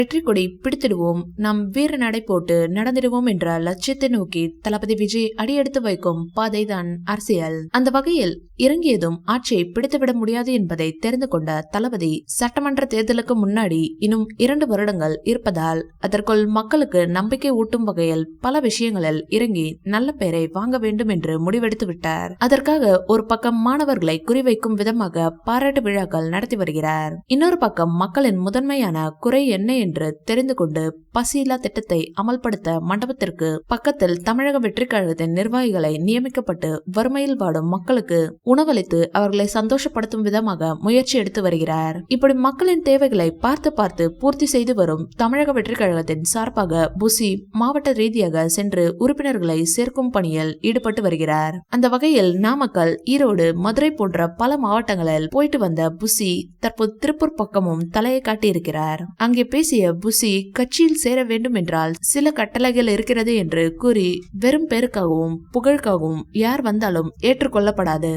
வெற்றி கொடி பிடித்திடுவோம், நாம் வீர நடை போட்டு நடந்திடுவோம் என்ற லட்சியத்தை நோக்கி தளபதி விஜய் அடியெடுத்து வைக்கும் பாதைதான் அரசியல். அந்த வகையில் இறங்கியதும் ஆட்சியை பிடித்துவிட முடியாது என்பதை தெரிந்து கொண்ட தளபதி சட்டமன்ற தேர்தலுக்கு முன்னாடி இன்னும் 2 வருடங்கள் இருப்பதால் அதற்குள் மக்களுக்கு நம்பிக்கை ஊட்டும் வகையில் பல விஷயங்களில் இறங்கி நல்ல பெயரை வாங்க வேண்டும் என்று முடிவெடுத்து விட்டார். அதற்காக ஒரு பக்கம் மாணவர்களை குறிவைக்கும் விதமாக பாராட்டு விழாக்கள் நடத்தி வருகிறார். இன்னொரு பக்கம் மக்களின் முதன்மையான குறை என்ன என்று தெரிந்து கொண்டு பசியில்லா திட்டத்தை அமல்படுத்த மண்டபத்திற்கு பக்கத்தில் தமிழக வெற்றி கழகத்தின் நிர்வாகிகளை நியமிக்கப்பட்டு வறுமையில் வாடும் மக்களுக்கு உணவளித்து அவர்களை சந்தோஷப்படுத்தும் விதமாக முயற்சி எடுத்து வருகிறார். இப்படி மக்களின் தேவைகளை பார்த்து பூர்த்தி செய்து வரும் தமிழக வெற்றி கழகத்தின் சார்பாக புசி மாவட்ட ரீதியாக சென்று உறுப்பினர்களை சேர்க்கும் பணியில் ஈடுபட்டு வருகிறார். அந்த வகையில் நாமக்கல், ஈரோடு, மதுரை போன்ற பல மாவட்டங்களில் போயிட்டு வந்த புசி தற்போது திருப்பூர் பக்கமும் தலையை காட்டியிருக்கிறார். அங்கே பேசிய புசி கட்சியில் சேர வேண்டும் என்றால் சில கட்டளைகள் இருக்கிறது என்று கூறி வெறும் பேருக்காகவும் புகழுக்காகவும் யார் வந்தாலும் ஏற்றுக்கொள்ளப்படாது.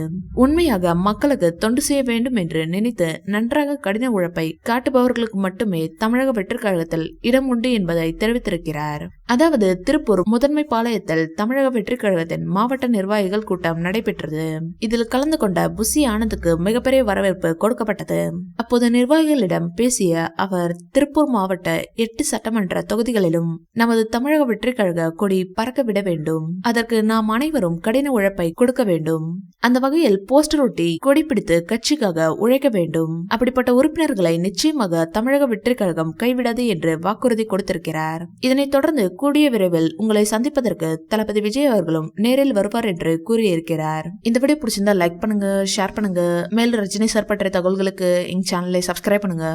உண்மையாக மக்களுக்கு தொண்டு செய்ய வேண்டும் என்று நினைத்து நன்றாக கடின உழைப்பை காட்டுபவர்களுக்கு மட்டுமே தமிழக வெற்றி கழகத்தில் இடம் உண்டு என்பதை தெரிவித்திருக்கிறார். அதாவது திருப்பூர் முதன்மை பாளையத்தில் தமிழக வெற்றி கழகத்தின் மாவட்ட நிர்வாகிகள் கூட்டம் நடைபெற்றது. இதில் கலந்து கொண்ட புசி ஆனந்துக்கு மிகப்பெரிய வரவேற்பு கொடுக்கப்பட்டது. அப்போது நிர்வாகிகளிடம் பேசிய அவர் திருப்பூர் மாவட்ட 8 சட்டமன்ற தொகுதிகளிலும் நமது தமிழக வெற்றி கழக கொடி பறக்க விட வேண்டும். அதற்கு நாம் அனைவரும் கடின உழைப்பை கொடுக்க வேண்டும். அந்த வகையில் போஸ்டர் ஒட்டி கொடி பிடித்து கட்சிக்காக உழைக்க வேண்டும். அப்படிப்பட்ட உறுப்பினர்களை நிச்சயமாக தமிழக வெற்றி கழகம் கைவிடாது என்று வாக்குறுதி கொடுத்திருக்கிறார். இதனைத் தொடர்ந்து கூடிய விரைவில் உங்களை சந்திப்பதற்கு தளபதி விஜய் அவர்களும் நேரில் வருவார் என்று கூறியிருக்கிறார். இந்த வீடியோ பிடிச்சிருந்தா லைக் பண்ணுங்க, ஷேர் பண்ணுங்க. மேலும் ரஜினி சார் பற்றிய தகவல்களுக்கு எங்க சேனலை சப்ஸ்கிரைப் பண்ணுங்க.